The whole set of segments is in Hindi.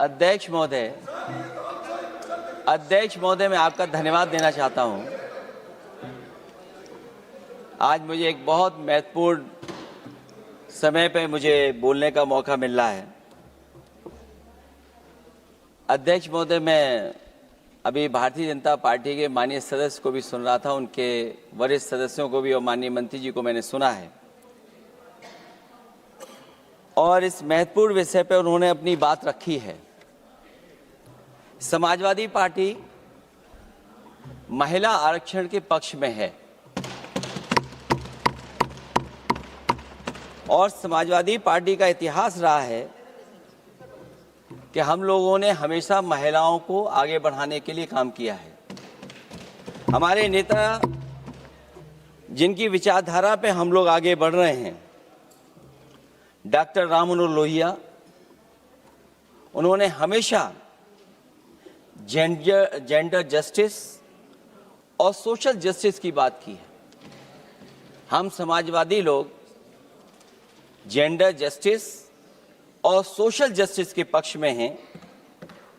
अध्यक्ष महोदय, मैं आपका धन्यवाद देना चाहता हूं। आज मुझे एक बहुत महत्वपूर्ण समय पे मुझे बोलने का मौका मिल रहा है। अध्यक्ष महोदय, मैं अभी भारतीय जनता पार्टी के माननीय सदस्य को भी सुन रहा था, उनके वरिष्ठ सदस्यों को भी और माननीय मंत्री जी को मैंने सुना है, और इस महत्वपूर्ण विषय पर उन्होंने अपनी बात रखी है। समाजवादी पार्टी महिला आरक्षण के पक्ष में है और समाजवादी पार्टी का इतिहास रहा है कि हम लोगों ने हमेशा महिलाओं को आगे बढ़ाने के लिए काम किया है। हमारे नेता जिनकी विचारधारा पे हम लोग आगे बढ़ रहे हैं, डॉक्टर राम मनोहर लोहिया, उन्होंने हमेशा जेंडर जस्टिस और सोशल जस्टिस की बात की है। हम समाजवादी लोग जेंडर जस्टिस और सोशल जस्टिस के पक्ष में हैं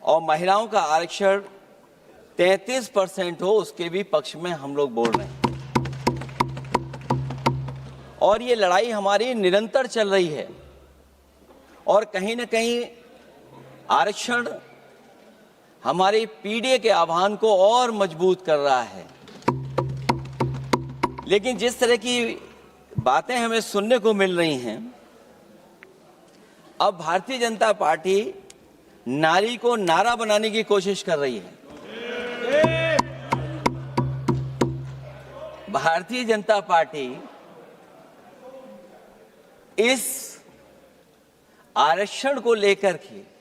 और महिलाओं का आरक्षण 33% हो उसके भी पक्ष में हम लोग बोल रहे हैं। और ये लड़ाई हमारी निरंतर चल रही है और कहीं न कहीं आरक्षण हमारी पीढ़ी के आह्वान को और मजबूत कर रहा है। लेकिन जिस तरह की बातें हमें सुनने को मिल रही हैं, अब भारतीय जनता पार्टी नारी को नारा बनाने की कोशिश कर रही है। भारतीय जनता पार्टी इस आरक्षण को लेकर के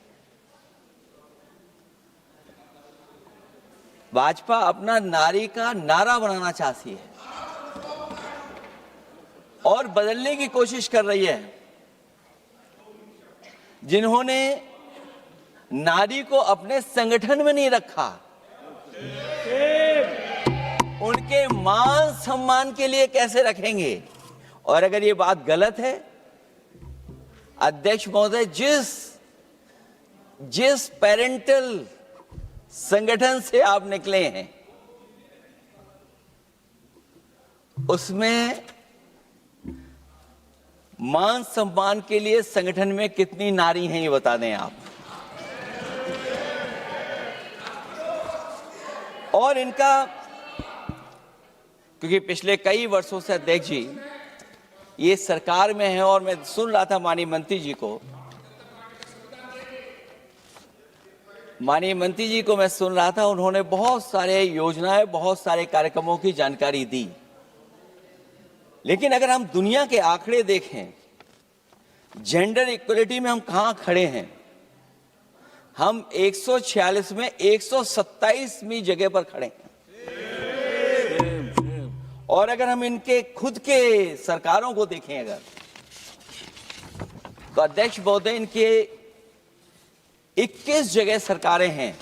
भाजपा अपना नारी का नारा बनाना चाहती है और बदलने की कोशिश कर रही है। जिन्होंने नारी को अपने संगठन में नहीं रखा, उनके मान सम्मान के लिए कैसे रखेंगे? और अगर ये बात गलत है, अध्यक्ष महोदय, जिस पेरेंटल संगठन से आप निकले हैं उसमें मान सम्मान के लिए संगठन में कितनी नारी हैं, ये बता दें आप। और इनका, क्योंकि पिछले कई वर्षों से अध्यक्ष जी ये सरकार में है और मैं सुन रहा था माननीय मंत्री जी को मैं सुन रहा था, उन्होंने बहुत सारे योजनाएं, बहुत सारे कार्यक्रमों की जानकारी दी। लेकिन अगर हम दुनिया के आंकड़े देखें, जेंडर इक्वलिटी में हम कहां खड़े हैं? हम 146 में 127वीं जगह पर खड़े हैं। और अगर हम इनके खुद के सरकारों को देखें अगर, तो अध्यक्ष महोदय, इनके 21 जगह सरकारें हैं।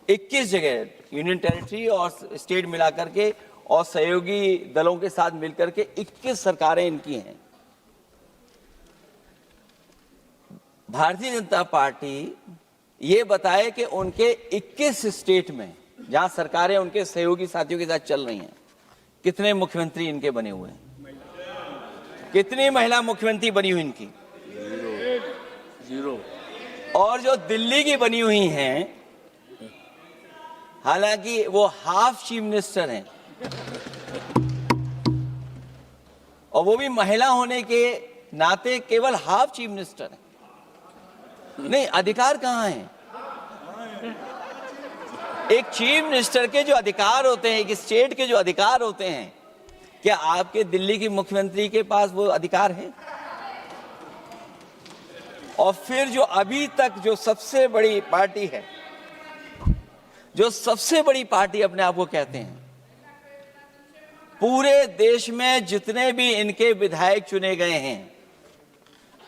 21 जगह यूनियन टेरिटरी और स्टेट मिलाकर के और सहयोगी दलों के साथ मिलकर के 21 सरकारें इनकी हैं। भारतीय जनता पार्टी ये बताए कि उनके 21 स्टेट में जहां सरकारें उनके सहयोगी साथियों के साथ चल रही हैं, कितने मुख्यमंत्री इनके बने हुए हैं? कितनी महिला मुख्यमंत्री बनी हुई इनकी? 0। और जो दिल्ली की बनी हुई हैं, हालांकि वो हाफ चीफ मिनिस्टर हैं और वो भी महिला होने के नाते केवल हाफ चीफ मिनिस्टर हैं। नहीं, अधिकार कहां है? एक चीफ मिनिस्टर के जो अधिकार होते हैं, एक स्टेट के जो अधिकार होते हैं, क्या आपके दिल्ली की मुख्यमंत्री के पास वो अधिकार है? और फिर जो अभी तक जो सबसे बड़ी पार्टी है, जो सबसे बड़ी पार्टी अपने आप को कहते हैं, पूरे देश में जितने भी इनके विधायक चुने गए हैं,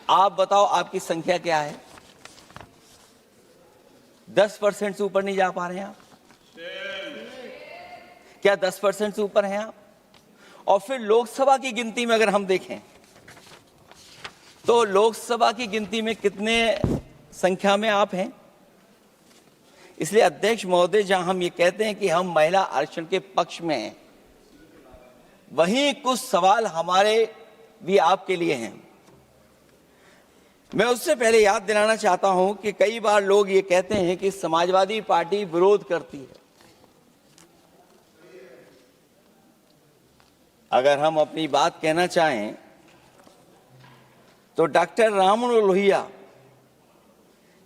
आप बताओ आपकी संख्या क्या है? 10% से ऊपर नहीं जा पा रहे हैं आप? क्या 10% से ऊपर हैं आप? और फिर लोकसभा की गिनती में अगर हम देखें तो लोकसभा की गिनती में कितने संख्या में आप हैं। इसलिए अध्यक्ष महोदय, जहां हम ये कहते हैं कि हम महिला आरक्षण के पक्ष में हैं, वहीं कुछ सवाल हमारे भी आपके लिए हैं। मैं उससे पहले याद दिलाना चाहता हूं कि कई बार लोग ये कहते हैं कि समाजवादी पार्टी विरोध करती है। अगर हम अपनी बात कहना चाहें तो डॉक्टर राममनोहर लोहिया,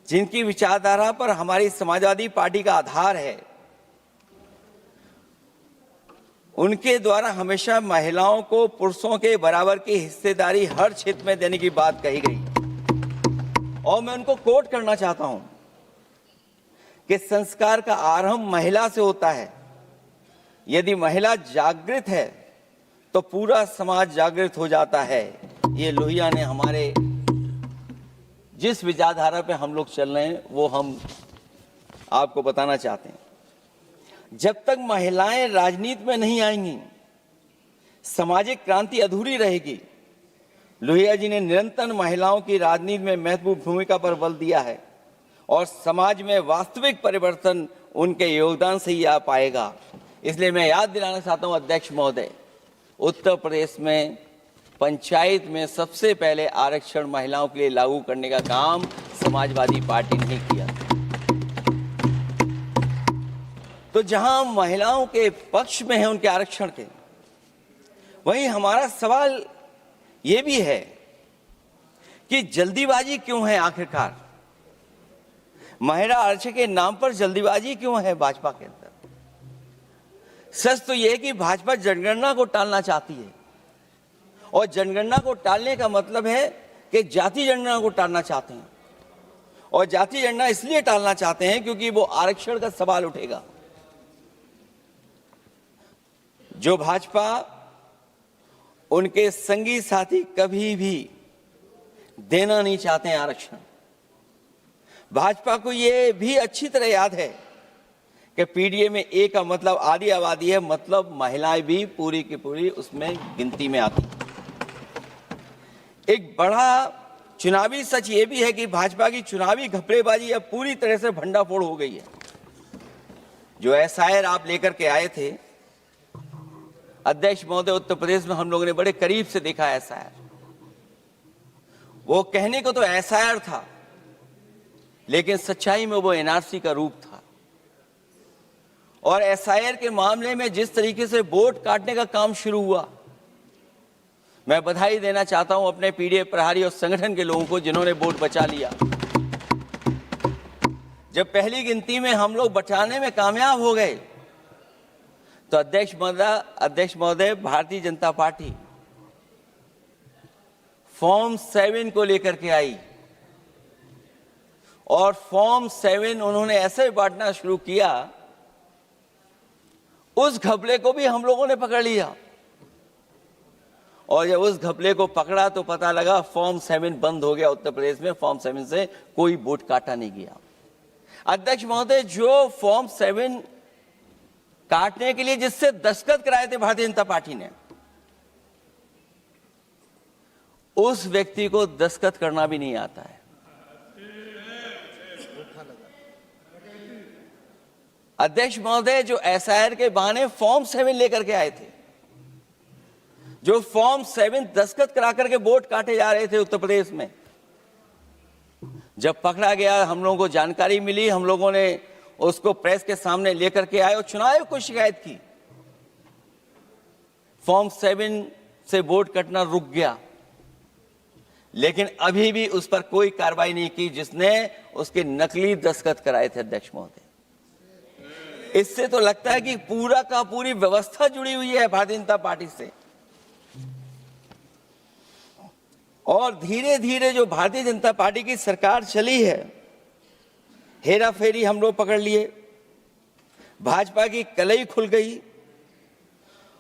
जिनकी विचारधारा पर हमारी समाजवादी पार्टी का आधार है, उनके द्वारा हमेशा महिलाओं को पुरुषों के बराबर की हिस्सेदारी हर क्षेत्र में देने की बात कही गई। और मैं उनको कोट करना चाहता हूं कि संस्कार का आरंभ महिला से होता है। यदि महिला जागृत है तो पूरा समाज जागृत हो जाता है। ये लोहिया ने हमारे जिस विचारधारा पे हम लोग चल रहे हैं वो हम आपको बताना चाहते हैं। जब तक महिलाएं राजनीति में नहीं आएंगी, सामाजिक क्रांति अधूरी रहेगी। लोहिया जी ने निरंतर महिलाओं की राजनीति में महत्वपूर्ण भूमिका पर बल दिया है और समाज में वास्तविक परिवर्तन उनके योगदान से ही आ पाएगा। इसलिए मैं याद दिलाना चाहता हूं अध्यक्ष महोदय, उत्तर प्रदेश में पंचायत में सबसे पहले आरक्षण महिलाओं के लिए लागू करने का काम समाजवादी पार्टी ने किया। तो जहां महिलाओं के पक्ष में है उनके आरक्षण के, वहीं हमारा सवाल यह भी है कि जल्दीबाजी क्यों है। आखिरकार महिला आरक्षण के नाम पर जल्दीबाजी क्यों है भाजपा के अंदर। सच तो यह है कि भाजपा जनगणना को टालना चाहती है, और जनगणना को टालने का मतलब है कि जाति जनगणना को टालना चाहते हैं। और जाति जनगणना इसलिए टालना चाहते हैं क्योंकि वो आरक्षण का सवाल उठेगा। जो भाजपा, उनके संगी साथी कभी भी देना नहीं चाहते हैं आरक्षण। भाजपा को यह भी अच्छी तरह याद है कि पीडीए में ए का मतलब आधी आबादी है, मतलब महिलाएं भी पूरी की पूरी उसमें गिनती में आती। एक बड़ा चुनावी सच ये भी है कि भाजपा की चुनावी घपलेबाजी अब पूरी तरह से भंडाफोड़ हो गई है। जो एसआईआर आप लेकर के आए थे अध्यक्ष महोदय, उत्तर प्रदेश में हम लोगों ने बड़े करीब से देखा एसआईआर। वो कहने को तो एसआईआर था, लेकिन सच्चाई में वो एनआरसी का रूप था। और एसआईआर के मामले में जिस तरीके से वोट काटने का काम शुरू हुआ, मैं बधाई देना चाहता हूं अपने पीडीए प्रहारी और संगठन के लोगों को जिन्होंने वोट बचा लिया। जब पहली गिनती में हम लोग बचाने में कामयाब हो गए तो अध्यक्ष महोदय, भारतीय जनता पार्टी फॉर्म 7 को लेकर के आई और फॉर्म 7 उन्होंने ऐसे बांटना शुरू किया, उस घपले को भी हम लोगों ने पकड़ लिया। और जब उस घपले को पकड़ा तो पता लगा फॉर्म 7 बंद हो गया उत्तर प्रदेश में। फॉर्म 7 से कोई वोट काटा नहीं गया। अध्यक्ष महोदय, जो फॉर्म 7 काटने के लिए जिससे दस्तखत कराए थे भारतीय जनता पार्टी ने, उस व्यक्ति को दस्तखत करना भी नहीं आता है। अध्यक्ष महोदय, जो एसआईआर के बहाने फॉर्म 7 लेकर के आए थे, जो फॉर्म 7 दस्तखत करा करके वोट काटे जा रहे थे उत्तर प्रदेश में, जब पकड़ा गया, हम लोगों को जानकारी मिली, हम लोगों ने उसको प्रेस के सामने लेकर के आए और चुनाव आयोग को शिकायत की। फॉर्म 7 से वोट कटना रुक गया, लेकिन अभी भी उस पर कोई कार्रवाई नहीं की जिसने उसके नकली दस्तखत कराए थे। अध्यक्ष महोदय, इससे तो लगता है कि पूरा का पूरी व्यवस्था जुड़ी हुई है भारतीय जनता पार्टी से। और धीरे धीरे जो भारतीय जनता पार्टी की सरकार चली है, हेरा फेरी हम लोग पकड़ लिए, भाजपा की कलई खुल गई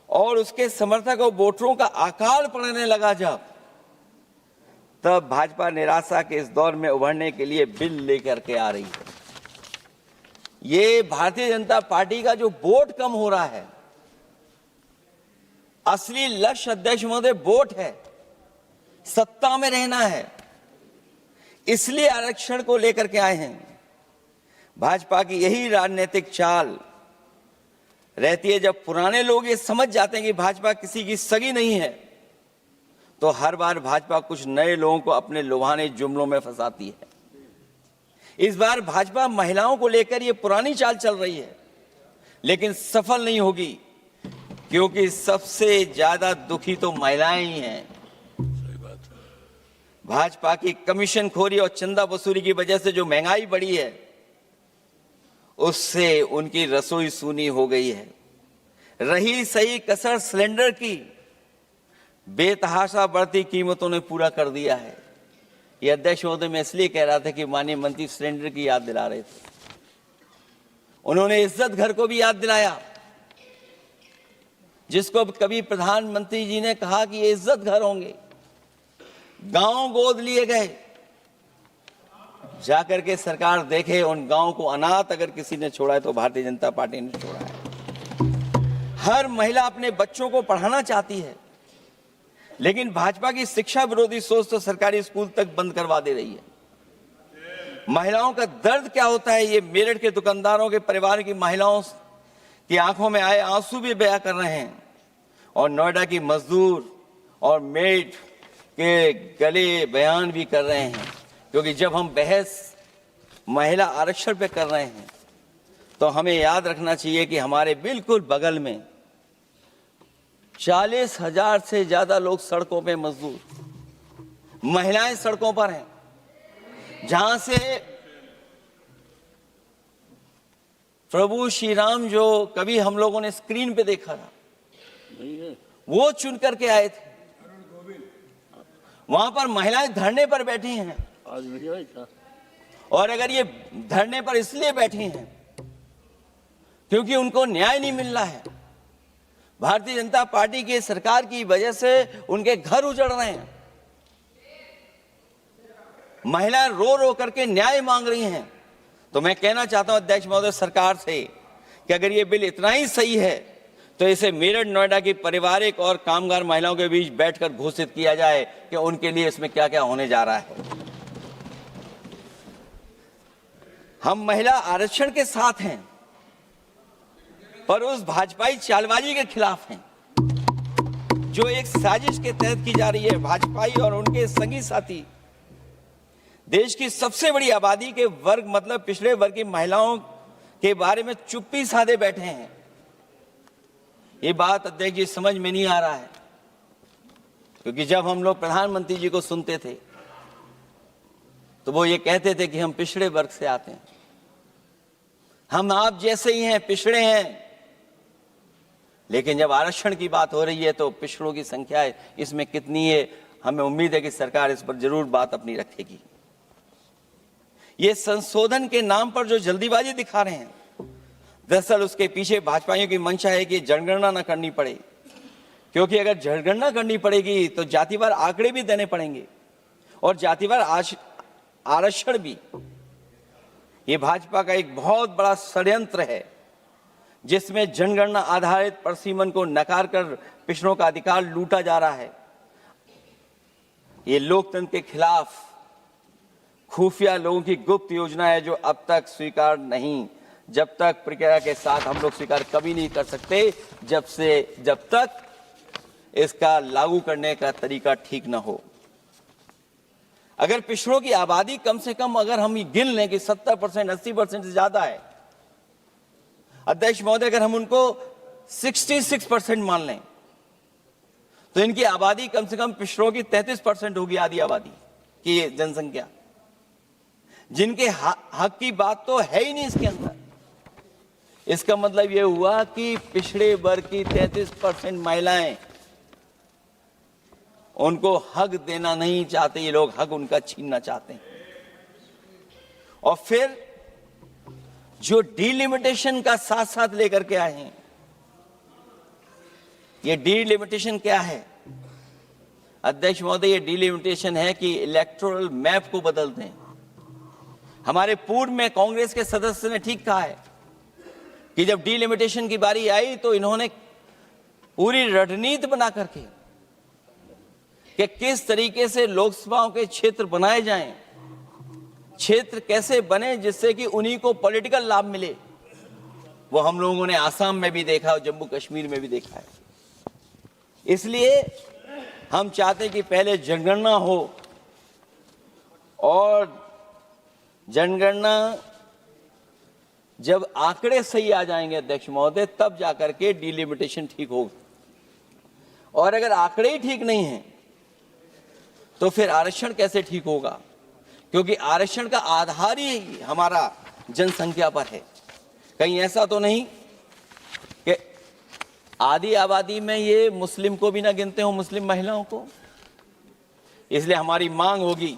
और उसके समर्थक और वोटरों का अकाल पड़ने लगा। तब भाजपा निराशा के इस दौर में उभरने के लिए बिल लेकर के आ रही है। ये भारतीय जनता पार्टी का जो वोट कम हो रहा है, असली लक्ष्य अध्यक्ष महोदय वोट है, सत्ता में रहना है। इसलिए आरक्षण को लेकर के आए हैं। भाजपा की यही राजनीतिक चाल रहती है। जब पुराने लोग ये समझ जाते हैं कि भाजपा किसी की सगी नहीं है, तो हर बार भाजपा कुछ नए लोगों को अपने लुभाने जुमलों में फंसाती है। इस बार भाजपा महिलाओं को लेकर ये पुरानी चाल चल रही है, लेकिन सफल नहीं होगी, क्योंकि सबसे ज्यादा दुखी तो महिलाएं ही हैं। भाजपा की कमीशनखोरी और चंदा वसूली की वजह से जो महंगाई बढ़ी है, उससे उनकी रसोई सूनी हो गई है। रही सही कसर सिलेंडर की, बेतहाशा बढ़ती कीमतों ने पूरा कर दिया है। ये अध्यक्ष महोदय, मैं इसलिए कह रहा था कि माननीय मंत्री सिलेंडर की याद दिला रहे थे। उन्होंने इज्जत घर को भी याद दिलाया, जिसको कभी प्रधानमंत्री जी ने कहा कि ये इज्जत घर होंगे। गांव गोद लिए गए, जाकर के सरकार देखे उन गांव को अनाथ अगर किसी ने छोड़ा है तो भारतीय जनता पार्टी ने छोड़ा है। हर महिला अपने बच्चों को पढ़ाना चाहती है, लेकिन भाजपा की शिक्षा विरोधी सोच तो सरकारी स्कूल तक बंद करवा दे रही है। महिलाओं का दर्द क्या होता है, ये मेरठ के दुकानदारों के परिवार की महिलाओं की आंखों में आए आंसू भी बयां कर रहे हैं, और नोएडा की मजदूर और मेड के गले बयान भी कर रहे हैं। क्योंकि जब हम बहस महिला आरक्षण पे कर रहे हैं, तो हमें याद रखना चाहिए कि हमारे बिल्कुल बगल में 40,000 से ज्यादा लोग सड़कों पे मजदूर, महिलाएं सड़कों पर हैं, जहां से प्रभु श्री राम जो कभी हम लोगों ने स्क्रीन पे देखा था, वो चुन करके आए थे। वहां पर महिलाएं धरने पर बैठी हैं, और अगर ये धरने पर इसलिए बैठी हैं क्योंकि उनको न्याय नहीं मिल रहा है। भारतीय जनता पार्टी की सरकार की वजह से उनके घर उजड़ रहे हैं। महिलाएं रो रो करके न्याय मांग रही हैं। तो मैं कहना चाहता हूं अध्यक्ष महोदय सरकार से कि अगर ये बिल इतना ही सही है, तो इसे मेरठ नोएडा की पारिवारिक और कामगार महिलाओं के बीच बैठकर घोषित किया जाए कि उनके लिए इसमें क्या क्या होने जा रहा है। हम महिला आरक्षण के साथ हैं, पर उस भाजपाई चालबाजी के खिलाफ हैं, जो एक साजिश के तहत की जा रही है। भाजपाई और उनके संगी साथी देश की सबसे बड़ी आबादी के वर्ग, मतलब पिछड़े वर्ग की महिलाओं के बारे में चुप्पी साधे बैठे हैं। ये बात अध्यक्ष जी समझ में नहीं आ रहा है, क्योंकि जब हम लोग प्रधानमंत्री जी को सुनते थे तो वो ये कहते थे कि हम पिछड़े वर्ग से आते हैं, हम आप जैसे ही हैं, पिछड़े हैं। लेकिन जब आरक्षण की बात हो रही है तो पिछड़ों की संख्या इसमें कितनी है, हमें उम्मीद है कि सरकार इस पर जरूर बात अपनी रखेगी। ये संशोधन के नाम पर जो जल्दीबाजी दिखा रहे हैं, दरअसल उसके पीछे भाजपाइयों की मंशा है कि जनगणना न करनी पड़े, क्योंकि अगर जनगणना करनी पड़ेगी तो जातिवार आंकड़े भी देने पड़ेंगे और जातिवार आरक्षण भी। ये भाजपा का एक बहुत बड़ा षड्यंत्र है, जिसमें जनगणना आधारित परसीमन को नकार कर पिछड़ों का अधिकार लूटा जा रहा है। ये लोकतंत्र के खिलाफ खुफिया लोगों की गुप्त योजना है, जो अब तक स्वीकार नहीं, जब तक प्रक्रिया के साथ हम लोग स्वीकार कभी नहीं कर सकते, जब तक इसका लागू करने का तरीका ठीक ना हो। अगर पिछड़ों की आबादी कम से कम अगर हम गिन लें कि 70%, 80% से ज्यादा है, अध्यक्ष महोदय, अगर हम उनको 66% मान लें, तो इनकी आबादी कम से कम पिछड़ों की 33% होगी, आधी आबादी की जनसंख्या, जिनके हक की बात तो है ही नहीं इसके अंदर। इसका मतलब यह हुआ कि पिछड़े वर्ग की 33% महिलाएं, उनको हक देना नहीं चाहते ये लोग, हक उनका छीनना चाहते हैं। और फिर जो डिलिमिटेशन का साथ साथ लेकर के आए हैं, ये डिलिमिटेशन क्या है अध्यक्ष महोदय? ये डिलिमिटेशन है कि इलेक्टोरल मैप को बदल दें। हमारे पूर्व में कांग्रेस के सदस्य ने ठीक कहा है कि जब डिलिमिटेशन की बारी आई तो इन्होंने पूरी रणनीति बना करके कि किस तरीके से लोकसभाओं के क्षेत्र बनाए जाएं, क्षेत्र कैसे बने जिससे कि उन्हीं को पॉलिटिकल लाभ मिले, वो हम लोगों ने आसाम में भी देखा और जम्मू कश्मीर में भी देखा है। इसलिए हम चाहते हैं कि पहले जनगणना हो और जनगणना जब आंकड़े सही आ जाएंगे अध्यक्ष महोदय, तब जाकर के डिलिमिटेशन ठीक होगा। और अगर आंकड़े ही ठीक नहीं हैं तो फिर आरक्षण कैसे ठीक होगा, क्योंकि आरक्षण का आधार ही हमारा जनसंख्या पर है। कहीं ऐसा तो नहीं कि आधी आबादी में ये मुस्लिम को भी ना गिनते हो, मुस्लिम महिलाओं को। इसलिए हमारी मांग होगी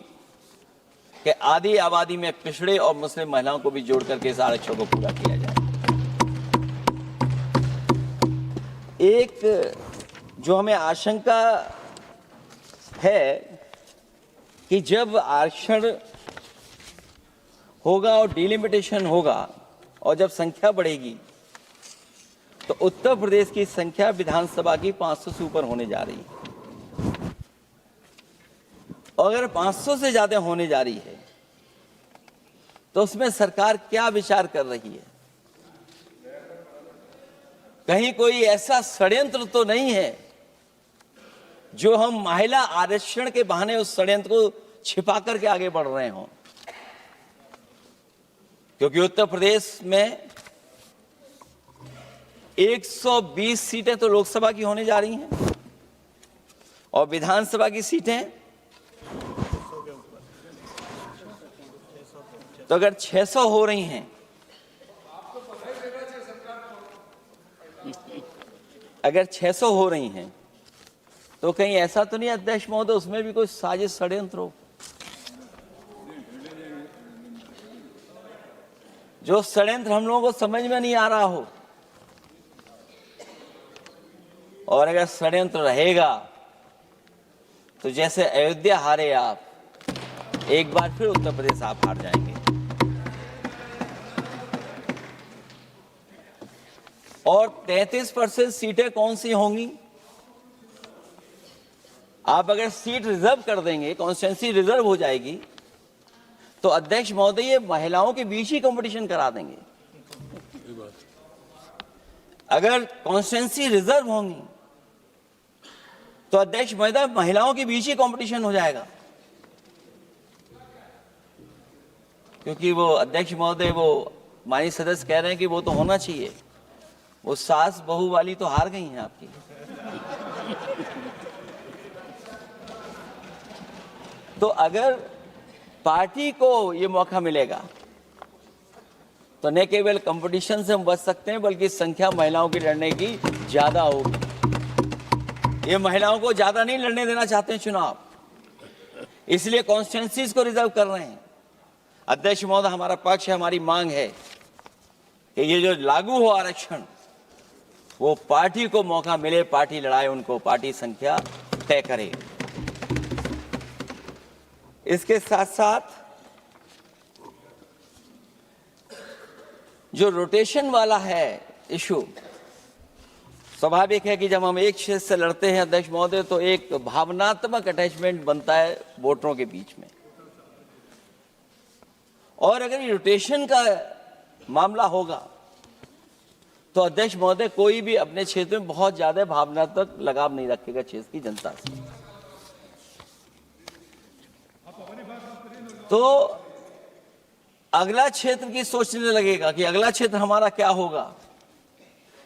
कि आधी आबादी में पिछड़े और मुस्लिम महिलाओं को भी जोड़ करके इस आरक्षण को पूरा किया जाए। एक जो हमें आशंका है कि जब आरक्षण होगा और डिलिमिटेशन होगा और जब संख्या बढ़ेगी तो उत्तर प्रदेश की संख्या विधानसभा की 500 से ऊपर होने जा रही है। और अगर 500 से ज्यादा होने जा रही है तो उसमें सरकार क्या विचार कर रही है? कहीं कोई ऐसा षड्यंत्र तो नहीं है जो हम महिला आरक्षण के बहाने उस षड्यंत्र को छिपा करके आगे बढ़ रहे हों? क्योंकि उत्तर प्रदेश में 120 सीटें तो लोकसभा की होने जा रही हैं और विधानसभा की सीटें तो अगर 600 हो रही हैं, अगर 600 हो रही हैं तो कहीं ऐसा तो नहीं अध्यक्ष महोदय उसमें भी कोई साजिश षड्यंत्र हो? जो षड्यंत्र हम लोगों को समझ में नहीं आ रहा हो। और अगर षड्यंत्र रहेगा तो जैसे अयोध्या हारे आप, एक बार फिर उत्तर प्रदेश आप हार जाएंगे। और 33% सीटें कौन सी होंगी? आप अगर सीट रिजर्व कर देंगे, कॉन्स्टिट्यूंसी रिजर्व हो जाएगी, तो अध्यक्ष महोदय ये महिलाओं के बीच ही कंपटीशन करा देंगे। अगर कॉन्स्टिट्यूंसी रिजर्व होंगी तो अध्यक्ष महोदय महिलाओं के बीच ही कंपटीशन हो जाएगा। क्योंकि वो अध्यक्ष महोदय वो माननीय सदस्य कह रहे हैं कि वो तो होना चाहिए, वो सास बहू वाली तो हार गई हैं आपकी। तो अगर पार्टी को ये मौका मिलेगा तो न केवल कंपटीशन से हम बच सकते हैं बल्कि संख्या महिलाओं की लड़ने की ज्यादा होगी। ये महिलाओं को ज्यादा नहीं लड़ने देना चाहते हैं चुनाव, इसलिए कॉन्स्टिट्यूंसीज को रिजर्व कर रहे हैं। अध्यक्ष महोदय हमारा पक्ष है, हमारी मांग है कि ये जो लागू हो आरक्षण वो पार्टी को मौका मिले, पार्टी लड़ाए उनको, पार्टी संख्या तय करे। इसके साथ साथ जो रोटेशन वाला है इशू, स्वाभाविक है कि जब हम एक क्षेत्र से लड़ते हैं अध्यक्ष महोदय तो एक भावनात्मक अटैचमेंट बनता है वोटरों के बीच में। और अगर ये रोटेशन का मामला होगा तो अध्यक्ष महोदय कोई भी अपने क्षेत्र में बहुत ज्यादा भावनात्मक लगाव नहीं रखेगा क्षेत्र की जनता से। तो अगला क्षेत्र की सोचने लगेगा कि अगला क्षेत्र हमारा क्या होगा।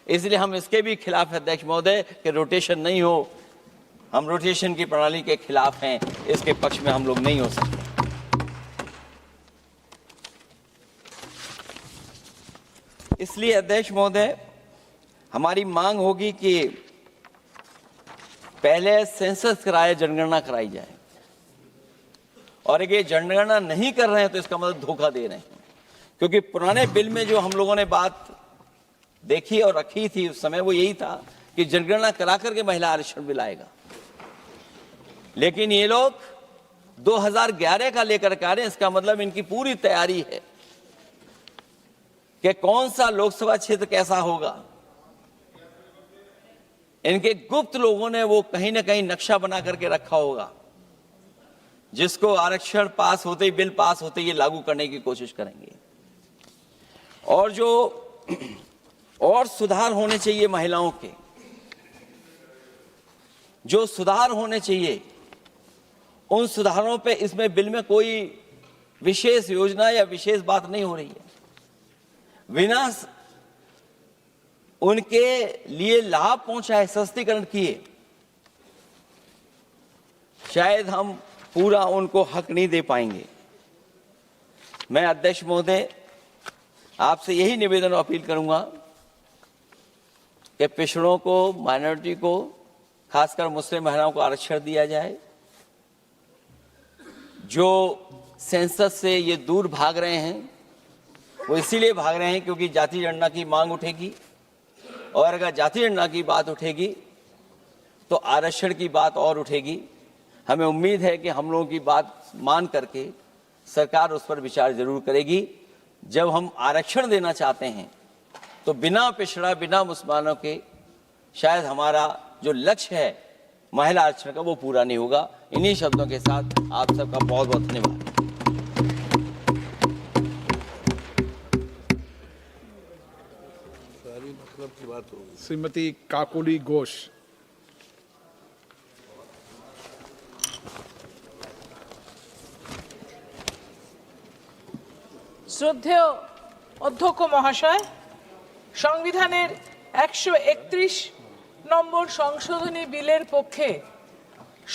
इसलिए हम इसके भी खिलाफ है अध्यक्ष महोदय कि रोटेशन नहीं हो। हम रोटेशन की प्रणाली के खिलाफ हैं, इसके पक्ष में हम लोग नहीं हो सकते। इसलिए अध्यक्ष महोदय हमारी मांग होगी कि पहले सेंसस कराए, जनगणना कराई जाए। और अगर ये जनगणना नहीं कर रहे हैं तो इसका मतलब धोखा दे रहे हैं, क्योंकि पुराने बिल में जो हम लोगों ने बात देखी और रखी थी उस समय वो यही था कि जनगणना करा करके महिला आरक्षण बिल आएगा। लेकिन ये लोग 2011 का लेकर के आ रहे हैं। इसका मतलब इनकी पूरी तैयारी है कि कौन सा लोकसभा क्षेत्र कैसा होगा। इनके गुप्त लोगों ने वो कहीं ना कहीं नक्शा बना करके रखा होगा जिसको आरक्षण पास होते ही, बिल पास होते ही लागू करने की कोशिश करेंगे। और जो और सुधार होने चाहिए महिलाओं के, जो सुधार होने चाहिए, उन सुधारों पे इसमें बिल में कोई विशेष योजना या विशेष बात नहीं हो रही है। बिना उनके लिए लाभ पहुंचाए, सशक्तिकरण किए, शायद हम पूरा उनको हक नहीं दे पाएंगे। मैं अध्यक्ष महोदय आपसे यही निवेदन और अपील करूंगा कि पिछड़ों को, माइनॉरिटी को, खासकर मुस्लिम महिलाओं को आरक्षण दिया जाए। जो सेंसस से ये दूर भाग रहे हैं, वो इसीलिए भाग रहे हैं क्योंकि जाति जनगणना की मांग उठेगी, और अगर जाति जनगणना की बात उठेगी तो आरक्षण की बात और उठेगी। हमें उम्मीद है कि हम लोगों की बात मान करके सरकार उस पर विचार जरूर करेगी। जब हम आरक्षण देना चाहते हैं तो बिना पिछड़ा, बिना मुसलमानों के शायद हमारा जो लक्ष्य है महिला आरक्षण का, वो पूरा नहीं होगा। इन्हीं शब्दों के साथ आप सबका बहुत बहुत धन्यवाद। श्रीमती काकोली घोष। শ্রদ্ধেয় অধ্যক্ষ মহাশয়, সংবিধানের 131 নম্বর সংশোধনী বিলের পক্ষে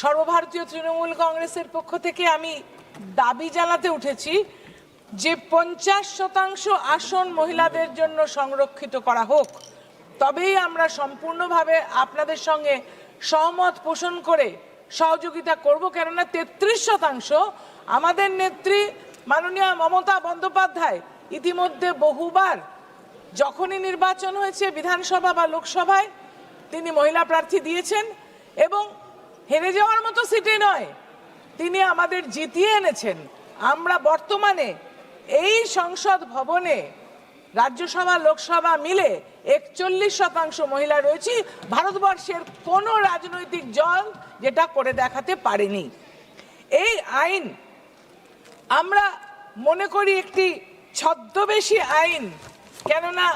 সর্বভারতীয় তৃণমূল কংগ্রেসের পক্ষ থেকে আমি দাবি জানাতে উঠেছি যে 50% আসন মহিলাদের জন্য সংরক্ষিত করা হোক। তবেই আমরা সম্পূর্ণভাবে আপনাদের সঙ্গে সহমত পোষণ করে সহযোগিতা করব। কেননা 33% আমাদের নেত্রী মাননীয় মমতা বন্দ্যোপাধ্যায় ইতিমধ্যে বহুবার, যখনই নির্বাচন হয়েছে বিধানসভা বা লোকসভায়, তিনি মহিলা প্রার্থী দিয়েছেন এবং হেরে যাওয়ার মতো সিটে নয়, তিনি আমাদের জিতিয়ে এনেছেন। আমরা বর্তমানে এই সংসদ ভবনে রাজ্যসভা লোকসভা মিলে 41% মহিলা রয়েছি। ভারতবর্ষের কোনো রাজনৈতিক দল যেটা করে দেখাতে পারেনি। এই আইন আমরা মনে করি একটি ছদ্মবেশী আইন, কেননা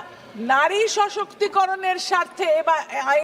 নারী সশক্তিকরণের স্বার্থে বা